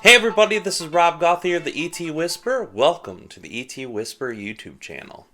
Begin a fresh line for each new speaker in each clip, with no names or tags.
Hey everybody, this is Rob Gauthier, the ET Whisperer. Welcome to the ET Whisperer YouTube channel.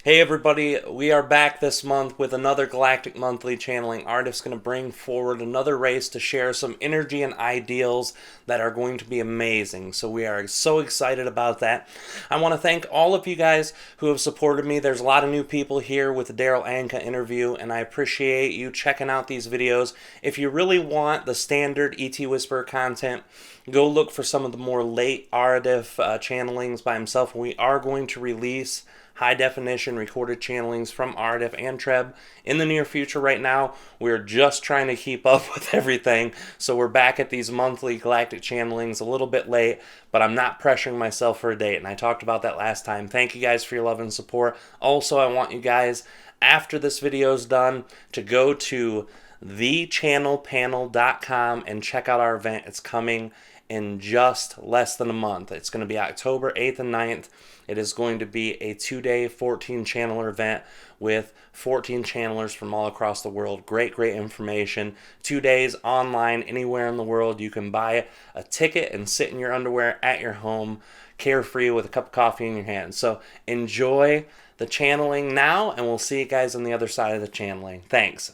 Hey everybody, we are back this month with another Galactic Monthly Channeling. Aridif's going to bring forward another race to share some energy and ideals that are going to be amazing. So we are so excited about that. I want to thank all of you guys who have supported me. There's a lot of new people here with the Angell interview, and I appreciate you checking out these videos. If you really want the standard ET Whisperer content, go look for some of the more late Aridif channelings by himself. We are going to release high-definition recorded channelings from Aridif and Treb in the near future. Right now, we're just trying to keep up with everything, so we're back at these monthly Galactic channelings a little bit late, but I'm not pressuring myself for a date, and I talked about that last time. Thank you guys for your love and support. Also, I want you guys, after this video is done, to go to thechannelpanel.com and check out our event. It's coming in just less than a month. It's going to be October 8th and 9th. It is going to be a 2-day 14-channeler event with 14 channelers from all across the world. Great information. 2 days online, anywhere in the world. You can buy a ticket and sit in your underwear at your home, carefree with a cup of coffee in your hand. So enjoy the channeling now, and we'll see you guys on the other side of the channeling. Thanks.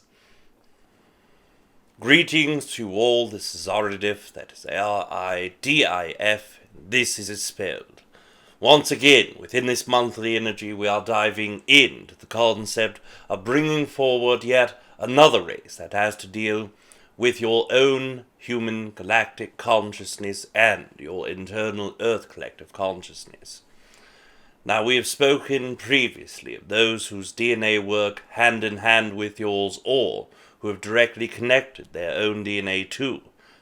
Greetings to all, this is Aridif, that is R-I-D-I-F, this is it spelled. Once again, within this monthly energy, we are diving into the concept of bringing forward yet another race that has to deal with your own human galactic consciousness and your internal Earth collective consciousness. Now, we have spoken previously of those whose DNA work hand in hand with yours, or who have directly connected their own DNA to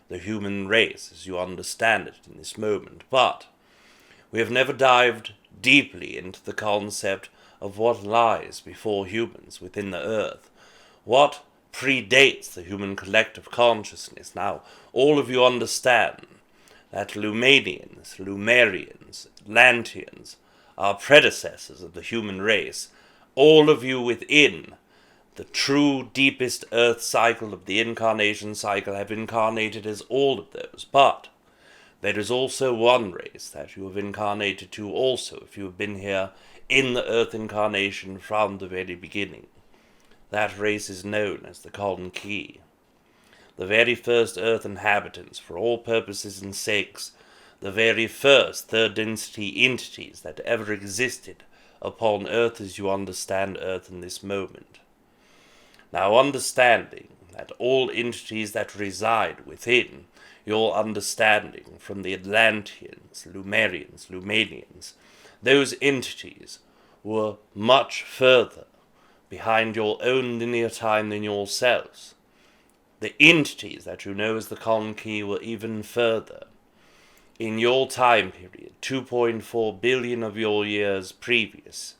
the human race as you understand it in this moment. But we have never dived deeply into the concept of what lies before humans within the Earth, what predates the human collective consciousness. Now, all of you understand that Lumanians, Lumerians, Atlanteans are predecessors of the human race. All of you within the true deepest Earth cycle of the Incarnation cycle have incarnated as all of those. But there is also one race that you have incarnated to also, if you have been here in the Earth incarnation from the very beginning. That race is known as the KunKae. The very first Earth inhabitants, for all purposes and sakes, the very first third density entities that ever existed upon Earth as you understand Earth in this moment. Now, understanding that all entities that reside within your understanding from the Atlanteans, Lumerians, Lumanians, those entities were much further behind your own linear time than yourselves. The entities that you know as the KunKae were even further. In your time period, 2.4 billion of your years previous,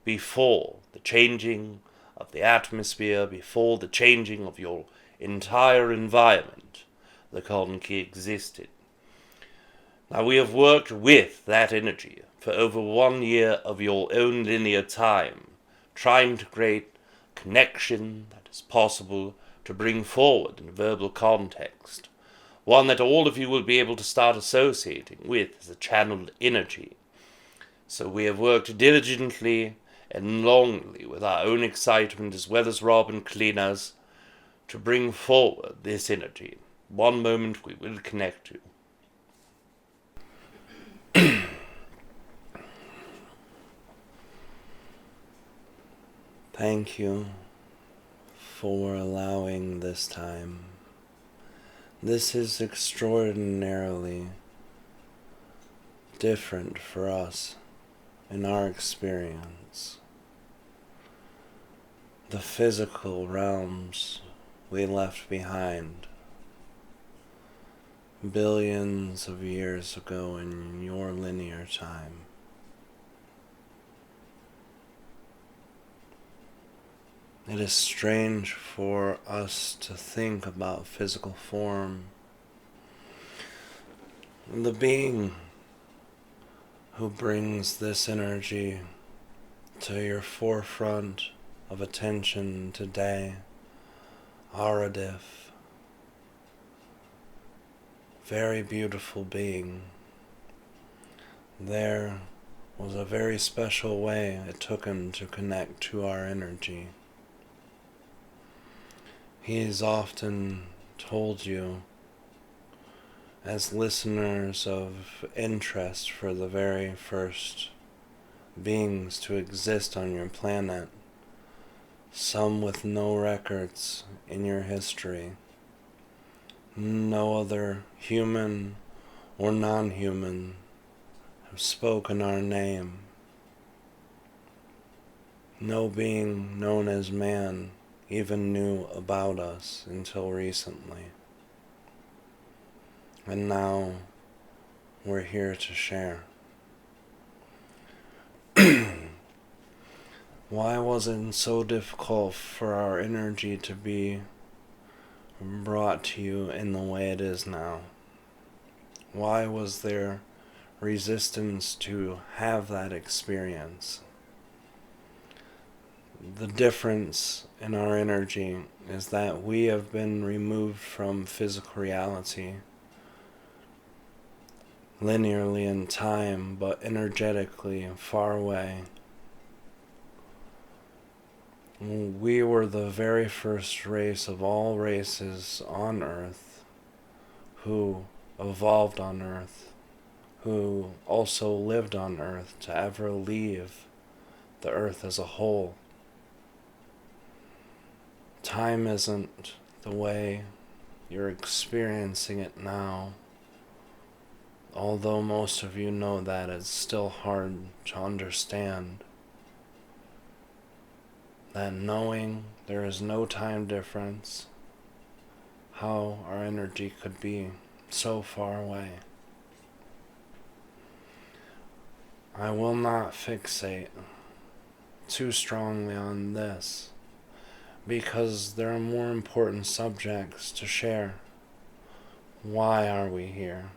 before the changing of the atmosphere, before the changing of your entire environment, the KunKae existed. Now, we have worked with that energy for over 1 year of your own linear time, trying to create connection that is possible to bring forward in verbal context, one that all of you will be able to start associating with as a channeled energy. So we have worked diligently and longly with our own excitement as well as Rob and Kalina's to bring forward this energy. One moment we will connect to. Thank you for allowing this time. This is extraordinarily different for us in our experience. The physical realms we left behind billions of years ago in your linear time. It is strange for us to think about physical form. The being who brings this energy to your forefront of attention today, Aridif, very beautiful being. There was a very special way it took him to connect to our energy. He's often told you, as listeners of interest for the very first beings to exist on your planet, some with no records in your history, no other human or non-human have spoken our name. No being known as man even knew about us until recently. And now we're here to share. Why was it so difficult for our energy to be brought to you in the way it is now? Why was there resistance to have that experience? The difference in our energy is that we have been removed from physical reality linearly in time, but energetically far away. We were the very first race of all races on Earth who evolved on Earth, who also lived on Earth to ever leave the Earth as a whole. Time isn't the way you're experiencing it now. Although most of you know that, it's still hard to understand. That knowing there is no time difference, how our energy could be so far away. I will not fixate too strongly on this, because there are more important subjects to share. Why are we here?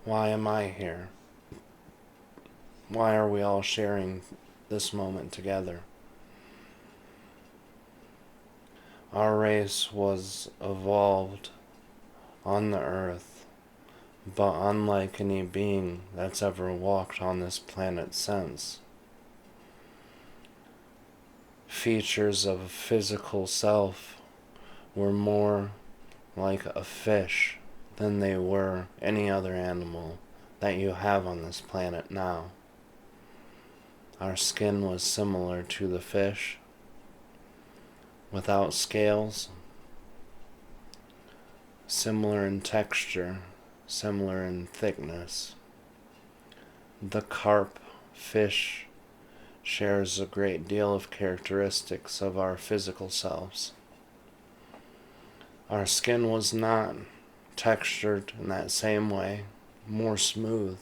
Why am I here? Why are we all sharing this moment together? Our race was evolved on the Earth, but unlike any being that's ever walked on this planet since. Features of physical self were more like a fish than they were any other animal that you have on this planet now. Our skin was similar to the fish, without scales, similar in texture, similar in thickness. The carp fish shares a great deal of characteristics of our physical selves. Our skin was not textured in that same way, more smooth,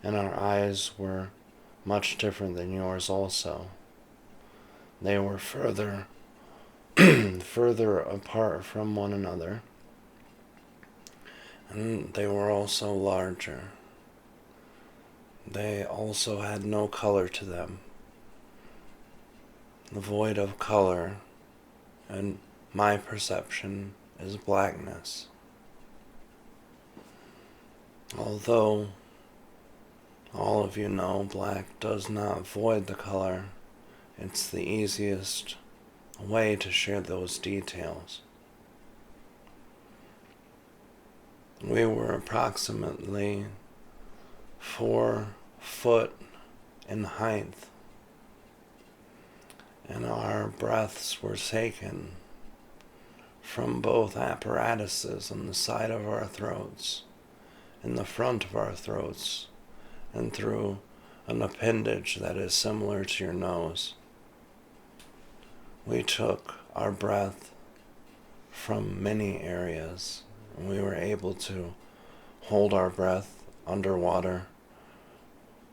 and our eyes were much different than yours also. They were further apart from one another, and they were also larger. They also had no color to them, void of color, and my perception is blackness. Although all of you know black does not void the color, it's the easiest way to share those details. We were approximately 4 foot in height, and our breaths were taken from both apparatuses on the side of our throats, in the front of our throats, and through an appendage that is similar to your nose. We took our breath from many areas, and we were able to hold our breath underwater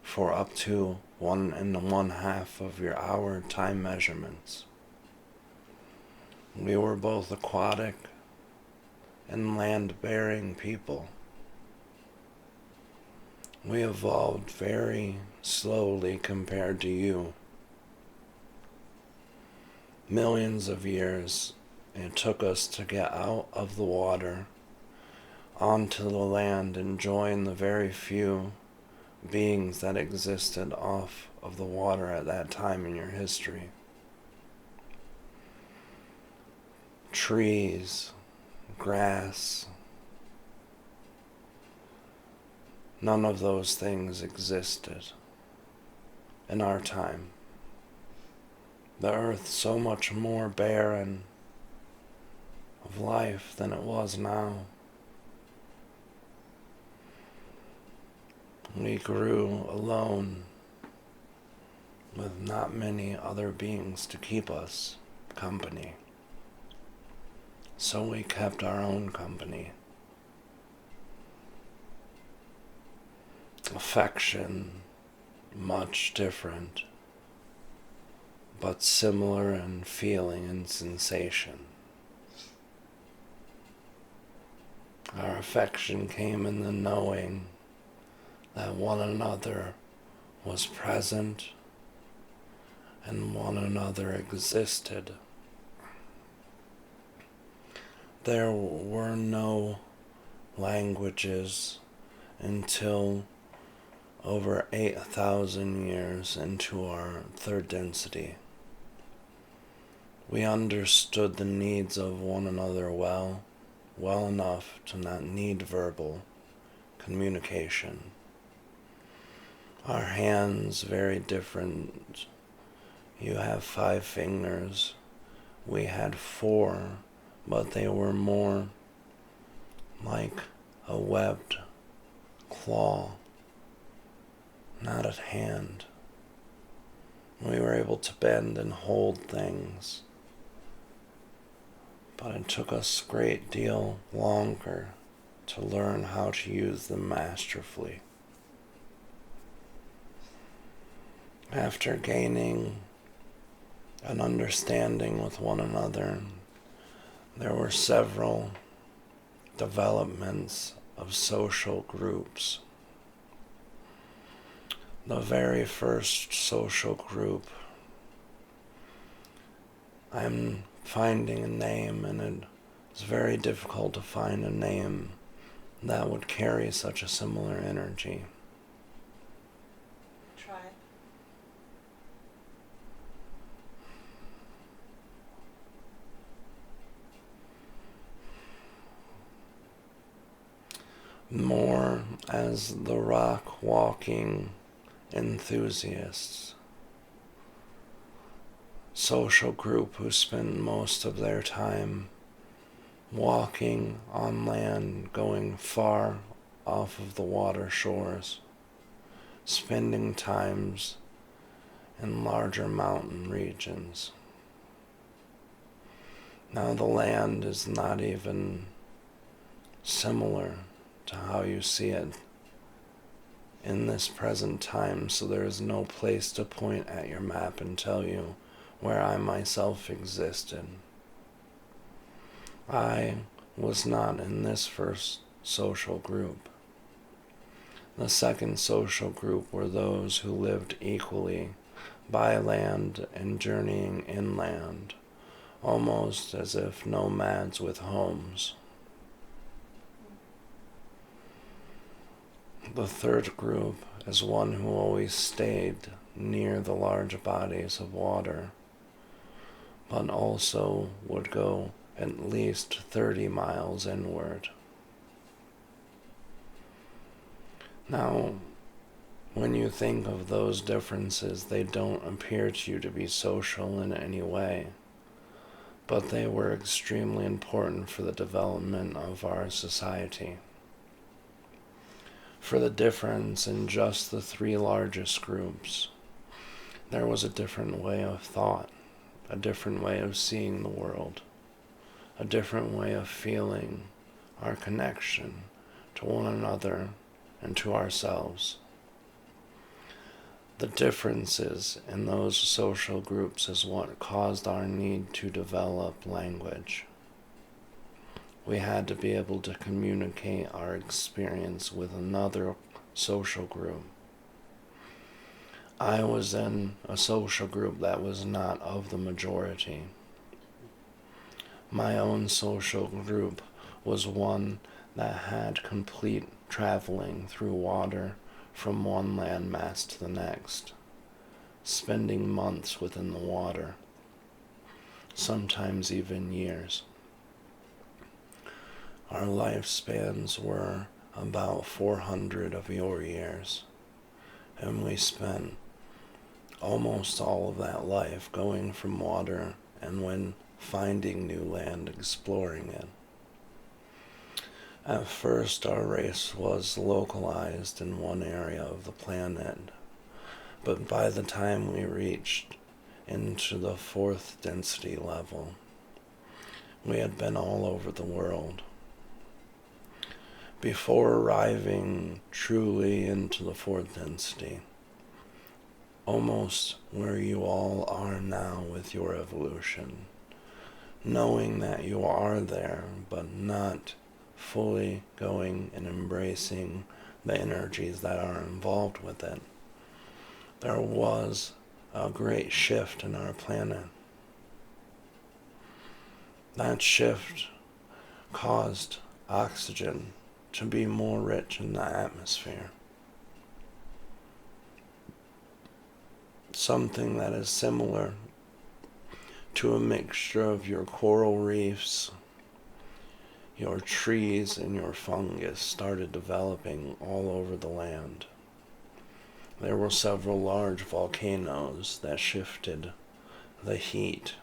for up to 1.5 of your hour time measurements. We were both aquatic and land-bearing people. We evolved very slowly compared to you. Millions of years it took us to get out of the water onto the land and join the very few beings that existed off of the water at that time in your history. Trees, grass, none of those things existed in our time. The earth so much more barren of life than it was now. We grew alone with not many other beings to keep us company. So we kept our own company. Affection, much different, but similar in feeling and sensation. Our affection came in the knowing that one another was present and one another existed. There were no languages until over 8,000 years into our third density. We understood the needs of one another well enough to not need verbal communication. Our hands very different. You have 5 fingers. We had 4, but they were more like a webbed claw, not a hand. We were able to bend and hold things, but it took us a great deal longer to learn how to use them masterfully. After gaining an understanding with one another, there were several developments of social groups. The very first social group, I'm finding a name, and it's very difficult to find a name that would carry such a similar energy.
Try it.
More as the rock walking enthusiasts, social group who spend most of their time walking on land, going far off of the water shores, spending times in larger mountain regions. Now the land is not even similar to how you see it in this present time, so there is no place to point at your map and tell you where I myself existed. I was not in this first social group. The second social group were those who lived equally by land and journeying inland, almost as if nomads with homes. The third group is one who always stayed near the large bodies of water, but also would go at least 30 miles inward. Now, when you think of those differences, they don't appear to you to be social in any way, but they were extremely important for the development of our society. For the difference in just the 3 largest groups, there was a different way of thought, a different way of seeing the world, a different way of feeling our connection to one another and to ourselves. The differences in those social groups is what caused our need to develop language. We had to be able to communicate our experience with another social group. I was in a social group that was not of the majority. My own social group was one
that had complete traveling through water from one landmass to the next, spending months within the water, sometimes even years. Our lifespans were about 400 of your years, and we spent almost all of that life going from water and when finding new land, exploring it. At first, our race was localized in one area of the planet, but by the time we reached into the 4th density level, we had been all over the world. Before arriving truly into the 4th density, almost where you all are now with your evolution, knowing that you are there, but not fully going and embracing the energies that are involved with it. There was a great shift in our planet. That shift caused oxygen to be more rich in the atmosphere. Something that is similar to a mixture of your coral reefs, your trees, and your fungus started developing all over the land. There were several large volcanoes that shifted the heat,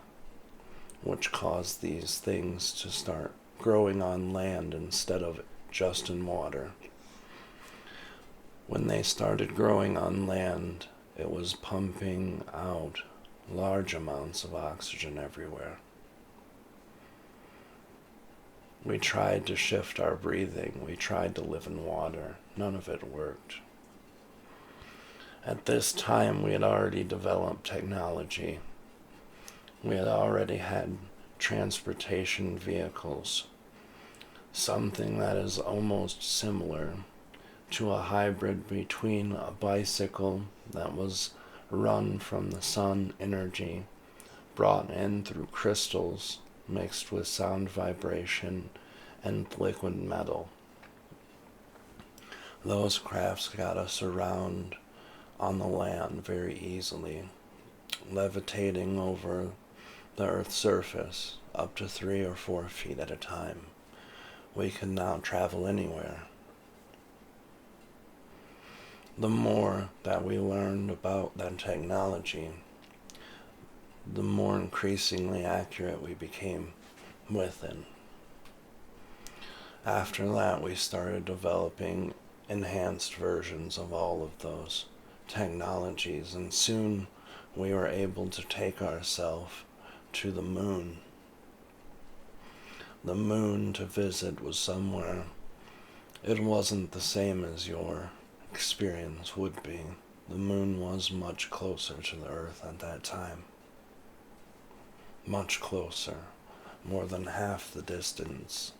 which caused these things to start growing on land instead of just in water. When they started growing on land, it was pumping out large amounts of oxygen everywhere. We tried to shift our breathing. We tried to live in water. None of it worked. At this time, we had already developed technology. We had already had transportation vehicles, something that is almost similar to a hybrid between a bicycle that was run from the sun energy, brought in through crystals mixed with sound vibration and liquid metal. Those crafts got us around on the land very easily, levitating over the Earth's surface up to 3 or 4 feet at a time. We could now travel anywhere. The more that we learned about that technology, the more increasingly accurate we became with it. After that, we started developing enhanced versions of all of those technologies, and soon we were able to take ourselves to the moon. The moon to visit was somewhere. It wasn't the same as your experience would be. The moon was much closer to the Earth at that time. Much closer, more than half the distance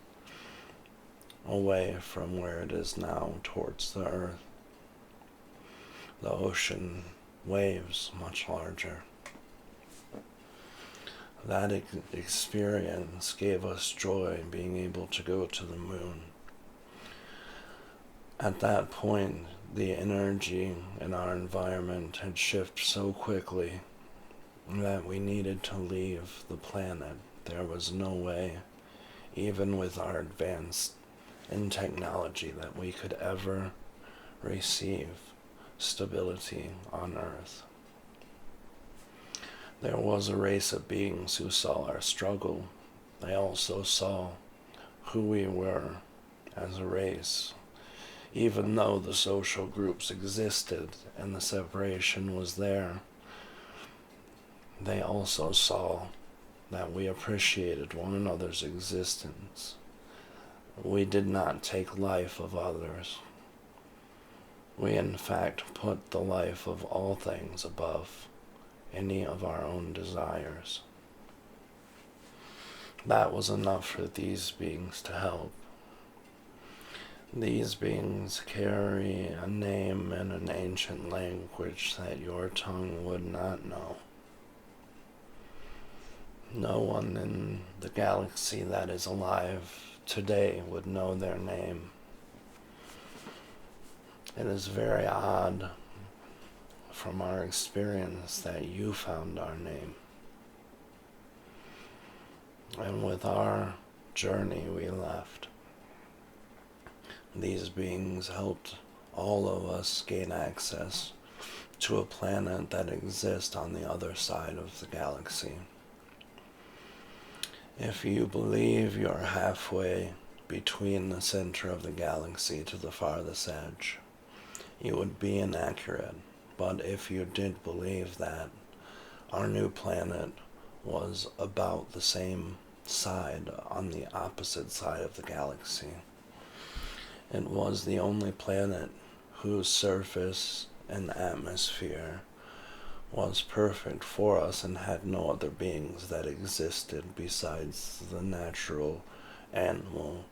away from where it is now towards the Earth. The ocean waves much larger. That experience gave us joy, being able to go to the moon. At that point, the energy in our environment had shifted so quickly that we needed to leave the planet. There was no way, even with our advance in technology, that we could ever receive stability on Earth. There was a race of beings who saw our struggle. They also saw who we were as a race. Even though the social groups existed and the separation was there, they also saw that we appreciated one another's existence. We did not take life of others. We in fact put the life of all things above any of our own desires. That was enough for these beings to help. These beings carry a name in an ancient language that your tongue would not know. No one in the galaxy that is alive today would know their name. It is very odd from our experience that you found our name. And with our journey we left. These beings helped all of us gain access to a planet that exists on the other side of the galaxy. If you believe you're halfway between the center of the galaxy to the farthest edge, you would be inaccurate. But if you did believe that our new planet was about the same side on the opposite side of the galaxy, it was the only planet whose surface and atmosphere was perfect for us and had no other beings that existed besides the natural animal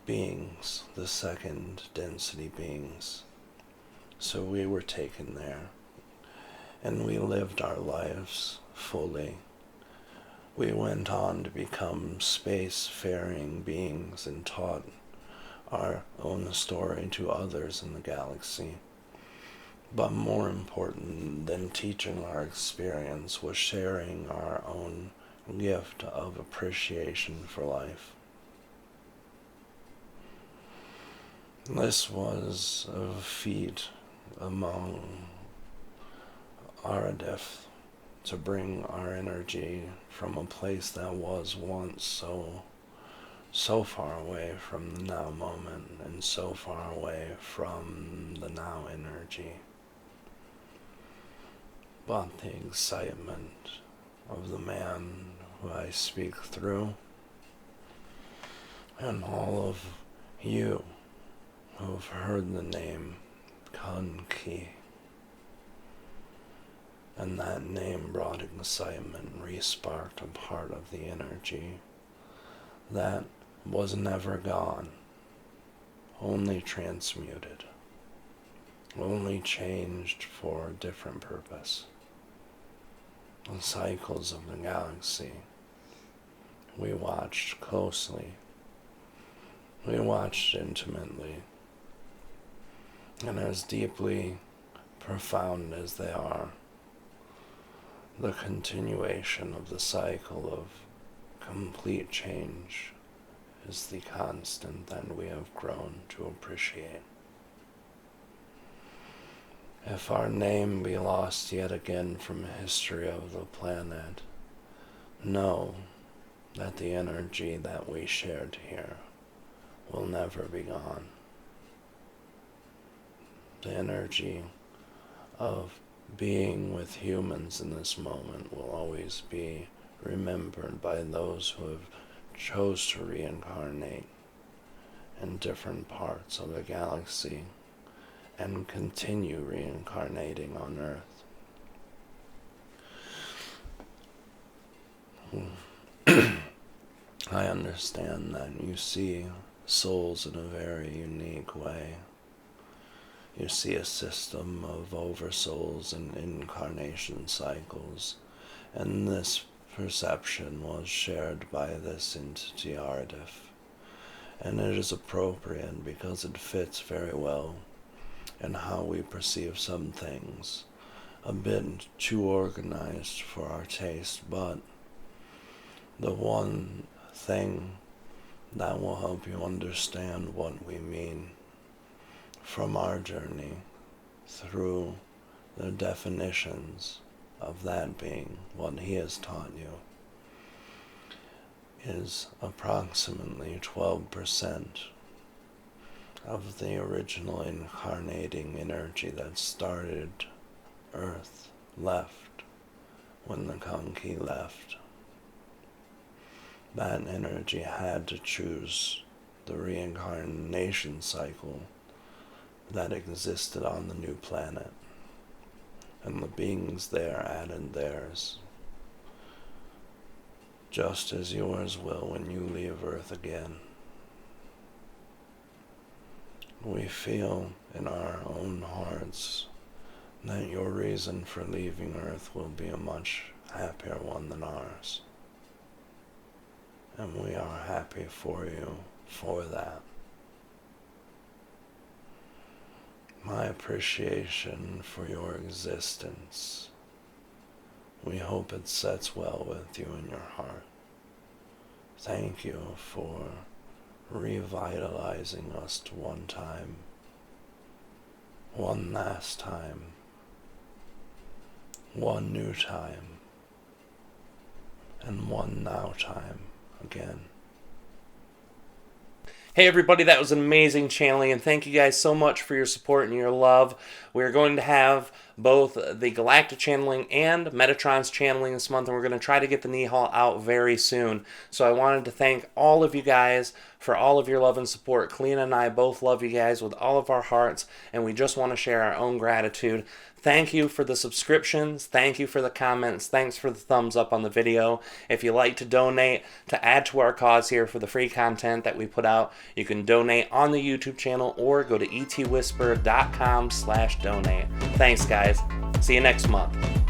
beings, the second density beings. So we were taken there, and we lived our lives fully. We went on to become space-faring beings and taught our own story to others in the galaxy. But more important than teaching our experience was sharing our own gift of appreciation for life. This was a feat among Aridif to bring our energy from a place that was once so far away from the now moment and so far away from the now energy. But the excitement of the man who I speak through, and all of you who've heard the name KunKae, and that name brought excitement and re-sparked a part of the energy that was never gone, only transmuted, only changed for a different purpose. The cycles of the galaxy we watched closely, we watched intimately, and as deeply profound as they are, the continuation of the cycle of complete change is the constant that we have grown to appreciate. If our name be lost yet again from history of the planet, know that the energy that we shared here will never be gone. The energy of being with humans in this moment will always be remembered by those who have chose to reincarnate in different parts of the galaxy and continue reincarnating on Earth. I understand that you see souls in a very unique way. You see a system of oversouls and incarnation cycles, and this perception was shared by this entity Aridif, and it is appropriate because it fits very well in how we perceive some things, a bit too organized for our taste, but the one thing that will help you understand what we mean from our journey through the definitions of that being, what he has taught you, is approximately 12% of the original incarnating energy that started Earth left when the KunKae left. That energy had to choose the reincarnation cycle that existed on the new planet, and the beings there added theirs, just as yours will when you leave Earth again. We feel in our own hearts that your reason for leaving Earth will be a much happier one than ours. And we are happy for you for that. My appreciation for your existence. We hope it sets well with you in your heart. Thank you for revitalizing us to one time, one last time, one new time, and one now time again.
Hey everybody, that was an amazing channeling, and thank you guys so much for your support and your love. We're going to have both the Galactic Channeling and Metatron's Channeling this month, and we're going to try to get the Nihal out very soon. So I wanted to thank all of you guys for all of your love and support. Kalina and I both love you guys with all of our hearts, and we just want to share our own gratitude. Thank you for the subscriptions. Thank you for the comments. Thanks for the thumbs up on the video. If you like to donate to add to our cause here for the free content that we put out, you can donate on the YouTube channel or go to etwhisper.com/donate. Thanks, guys. See you next month.